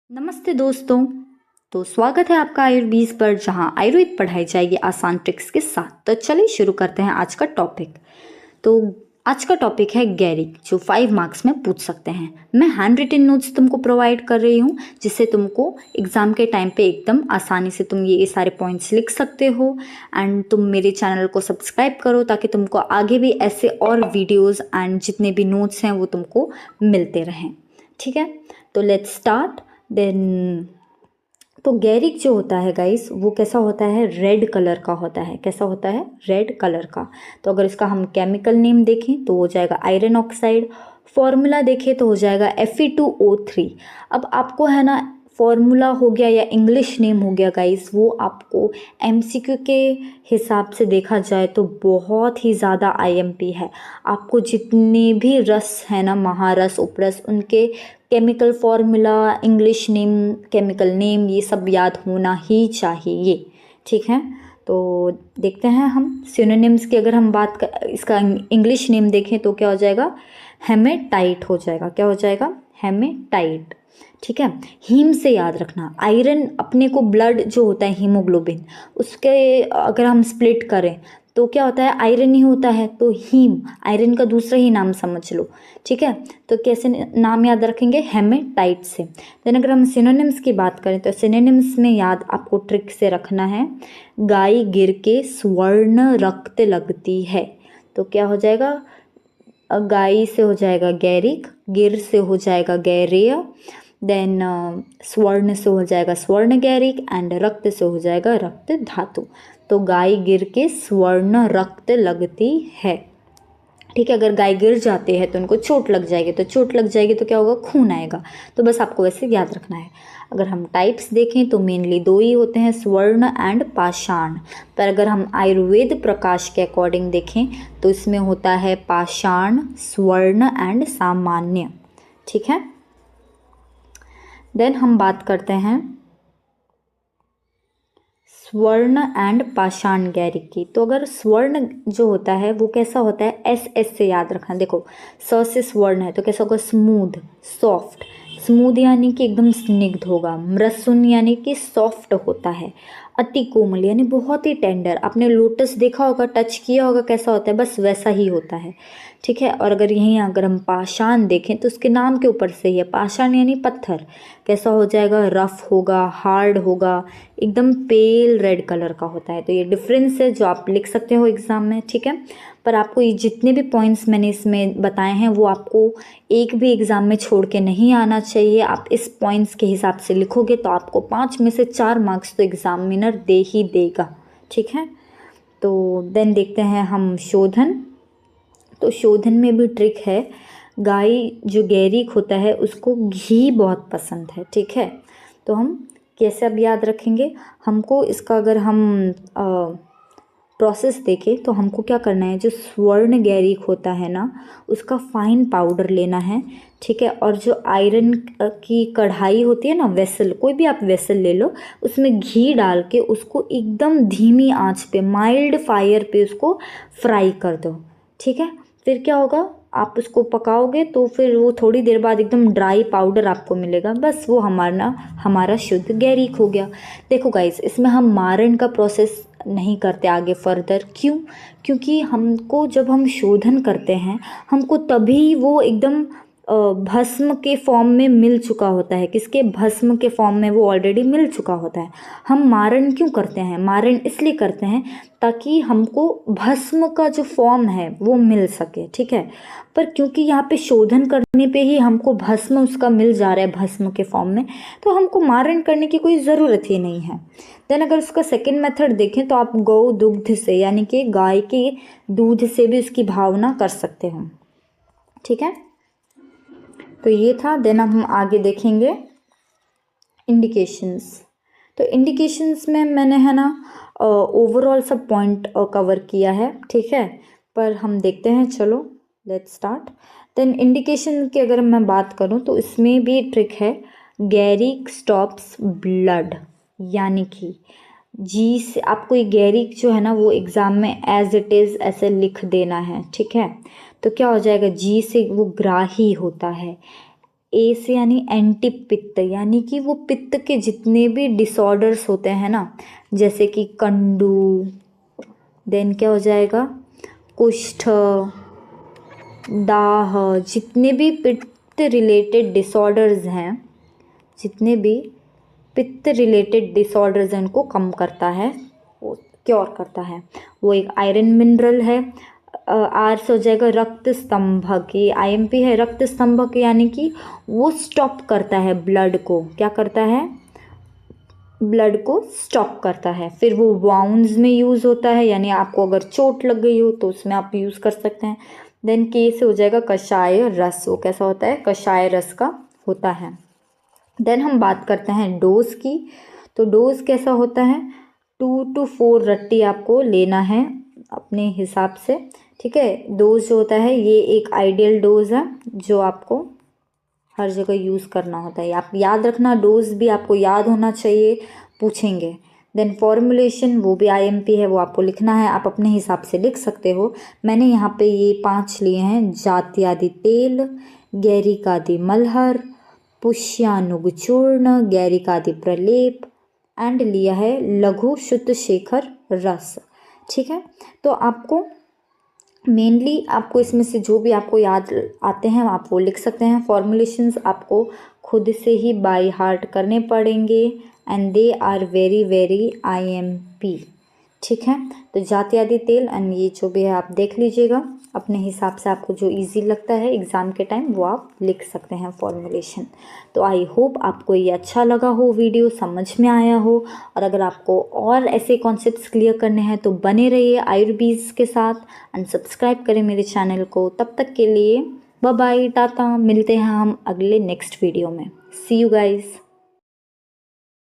नमस्ते दोस्तों। तो स्वागत है आपका आयुर्बीज पर, जहां आयुर्वेद पढ़ाई जाएगी आसान ट्रिक्स के साथ। तो चलिए शुरू करते हैं आज का टॉपिक। तो आज का टॉपिक है गैरिक, जो 5 मार्क्स में पूछ सकते हैं। मैं हैंड रिटन नोट्स तुमको प्रोवाइड कर रही हूँ, जिससे तुमको एग्जाम के टाइम पे एकदम आसानी से तुम ये सारे पॉइंट्स लिख सकते हो। एंड तुम मेरे चैनल को सब्सक्राइब करो, ताकि तुमको आगे भी ऐसे और वीडियोज़ एंड जितने भी नोट्स हैं वो तुमको मिलते रहें। ठीक है, तो लेट्स स्टार्ट। देन तो गैरिक जो होता है गाइस, वो कैसा होता है? रेड कलर का होता है। कैसा होता है? रेड कलर का। तो अगर इसका हम केमिकल नेम देखें तो हो जाएगा आयरन ऑक्साइड। फॉर्मूला देखें तो हो जाएगा Fe2O3। अब आपको है ना, फॉर्मूला हो गया या इंग्लिश नेम हो गया गाइस, वो आपको एमसीक्यू के हिसाब से देखा जाए तो बहुत ही ज़्यादा आईएमपी है। आपको जितने भी रस है ना, महारस उपरस, उनके chemical formula, English name, chemical name, ये सब याद होना ही चाहिए। ठीक है, तो देखते हैं हम सिनोनिम्स की। अगर हम बात कर, इसका इंग्लिश नेम देखें तो क्या हो जाएगा? हेमेटाइट हो जाएगा। क्या हो जाएगा? हेमेटाइट। ठीक है, हीम से याद रखना। आयरन अपने को ब्लड जो होता है हीमोग्लोबिन, उसके अगर हम स्प्लिट करें तो क्या होता है? आयरन ही होता है। तो हीम आयरन का दूसरा ही नाम समझ लो। ठीक है, तो कैसे नाम याद रखेंगे? हेमेटाइट से। देन अगर हम सिनोनिम्स की बात करें तो सिनोनिम्स में याद आपको ट्रिक से रखना है, गाय गिर के स्वर्ण रक्त लगती है। तो क्या हो जाएगा? गाय से हो जाएगा गैरिक, गिर से हो जाएगा गैरेय, देन स्वर्ण से हो जाएगा स्वर्ण गैरिक, एंड रक्त से हो जाएगा रक्त धातु। तो गाय गिर के स्वर्ण रक्त लगती है। ठीक है, अगर गाय गिर जाते हैं तो उनको चोट लग जाएगी, तो चोट लग जाएगी तो क्या होगा? खून आएगा। तो बस आपको वैसे याद रखना है। अगर हम टाइप्स देखें तो मेनली 2 ही होते हैं, स्वर्ण एंड पाषाण। पर अगर हम आयुर्वेद प्रकाश के अकॉर्डिंग देखें तो इसमें होता है पाषाण, स्वर्ण एंड सामान्य। ठीक है, देन हम बात करते हैं स्वर्ण एंड पाषाण गैरिक की। तो अगर स्वर्ण जो होता है वो कैसा होता है? एस से याद रखना। देखो, स से स्वर्ण है तो कैसा होगा? Smooth, soft. स्मूथ यानी कि एकदम स्निग्ध होगा। मृसुन यानी कि सॉफ्ट होता है। अति कोमल यानी बहुत ही टेंडर। आपने लोटस देखा होगा, टच किया होगा, कैसा होता है? बस वैसा ही होता है। ठीक है, और अगर यहीं अगर हम पाषाण देखें तो उसके नाम के ऊपर से ही है, पाषाण यानी पत्थर। कैसा हो जाएगा? रफ होगा, हार्ड होगा, एकदम पेल रेड कलर का होता है। तो ये डिफरेंस है जो आप लिख सकते हो एग्जाम में। ठीक है, पर आपको ये जितने भी पॉइंट्स मैंने इसमें बताए हैं वो आपको एक भी एग्ज़ाम में छोड़ के नहीं आना चाहिए। आप इस पॉइंट्स के हिसाब से लिखोगे तो आपको 5 में से 4 मार्क्स तो एग्जामिनर दे ही देगा। ठीक है, तो देन देखते हैं हम शोधन। तो शोधन में भी ट्रिक है। गाय जो गैरिक होता है उसको घी बहुत पसंद है। ठीक है, तो हम कैसे अब याद रखेंगे? हमको इसका अगर हम प्रोसेस देखें तो हमको क्या करना है? जो स्वर्ण गैरिक होता है ना, उसका फाइन पाउडर लेना है। ठीक है, और जो आयरन की कढ़ाई होती है ना, वेसल, कोई भी आप वेसल ले लो, उसमें घी डाल के उसको एकदम धीमी आंच पे, माइल्ड फायर पे उसको फ्राई कर दो। ठीक है, फिर क्या होगा? आप उसको पकाओगे तो फिर वो थोड़ी देर बाद एकदम ड्राई पाउडर आपको मिलेगा। बस वो हमारा शुद्ध गैरिक हो गया। देखो गाइस, इसमें हम मारण का प्रोसेस नहीं करते आगे फर्दर। क्यों? क्योंकि हमको जब हम शोधन करते हैं, हमको तभी वो एकदम भस्म के फॉर्म में मिल चुका होता है। किसके? भस्म के फॉर्म में वो ऑलरेडी मिल चुका होता है। हम मारण क्यों करते हैं? मारण इसलिए करते हैं ताकि हमको भस्म का जो फॉर्म है वो मिल सके। ठीक है, पर क्योंकि यहाँ पे शोधन करने पे ही हमको भस्म उसका मिल जा रहा है भस्म के फॉर्म में, तो हमको मारण करने की कोई ज़रूरत ही नहीं है। देन अगर उसका सेकेंड मेथड देखें तो आप गौ दुग्ध से, यानी कि गाय के दूध से भी उसकी भावना कर सकते हो। ठीक है, तो ये था। देन अब हम आगे देखेंगे इंडिकेशंस। तो इंडिकेशंस में मैंने है ना ओवरऑल सब पॉइंट कवर किया है। ठीक है, पर हम देखते हैं, चलो लेट्स स्टार्ट। देन इंडिकेशन की अगर मैं बात करूं तो इसमें भी ट्रिक है। गैरिक स्टॉप्स ब्लड, यानी कि जी से आपको ये गैरिक जो है ना वो एग्ज़ाम में एज इट इज़ ऐसे लिख देना है। ठीक है, तो क्या हो जाएगा? जी से वो ग्राही होता है। ए से यानी एंटी पित्त, यानी कि वो पित्त के जितने भी डिसऑर्डर्स होते हैं ना, जैसे कि कंडू, देन क्या हो जाएगा कुष्ठ, दाह, जितने भी पित्त रिलेटेड डिसऑर्डर्स हैं, जितने भी पित्त रिलेटेड डिसऑर्डर्स हैं उनको कम करता है, वो क्योर करता है। वो एक आयरन मिनरल है। आर से हो जाएगा रक्त स्तंभक, ये आईएमपी है। रक्त स्तंभक यानी कि वो स्टॉप करता है ब्लड को, क्या करता है, ब्लड को स्टॉप करता है। फिर वो वाउंड्स में यूज़ होता है, यानी आपको अगर चोट लग गई हो तो उसमें आप यूज़ कर सकते हैं। देन के से हो जाएगा कषाय रस, वो कैसा होता है, कषाय रस का होता है। देन हम बात करते हैं डोज की। तो डोज कैसा होता है, 2 to 4 रट्टी आपको लेना है अपने हिसाब से, ठीक है। डोज जो होता है ये एक आइडियल डोज है जो आपको हर जगह यूज़ करना होता है। आप याद रखना, डोज भी आपको याद होना चाहिए, पूछेंगे। देन फॉर्मुलेशन, वो भी आईएमपी है, वो आपको लिखना है, आप अपने हिसाब से लिख सकते हो। मैंने यहाँ पे ये 5 लिए हैं, जात्यादि तेल, गैरिकादि मलहर, पुष्यानुग चूर्ण, गैरिकादि प्रलेप एंड लिया है लघु शुद्ध शेखर रस, ठीक है। तो आपको मेनली आपको इसमें से जो भी आपको याद आते हैं आप वो लिख सकते हैं। फॉर्मुलेशंस आपको खुद से ही बाय हार्ट करने पड़ेंगे and they are very very IMP, ठीक है। तो जात्यादि तेल एंड ये जो भी है आप देख लीजिएगा अपने हिसाब से, आपको जो इजी लगता है एग्ज़ाम के टाइम वो आप लिख सकते हैं फॉर्मुलेशन। तो आई होप आपको ये अच्छा लगा हो, वीडियो समझ में आया हो, और अगर आपको और ऐसे कॉन्सेप्ट्स क्लियर करने हैं तो बने रहिए आयुर्बीज के साथ एंड सब्सक्राइब करें मेरे चैनल को। तब तक के लिए बाय बाय, टाटा, मिलते हैं हम अगले नेक्स्ट वीडियो में। सी यू गाइज।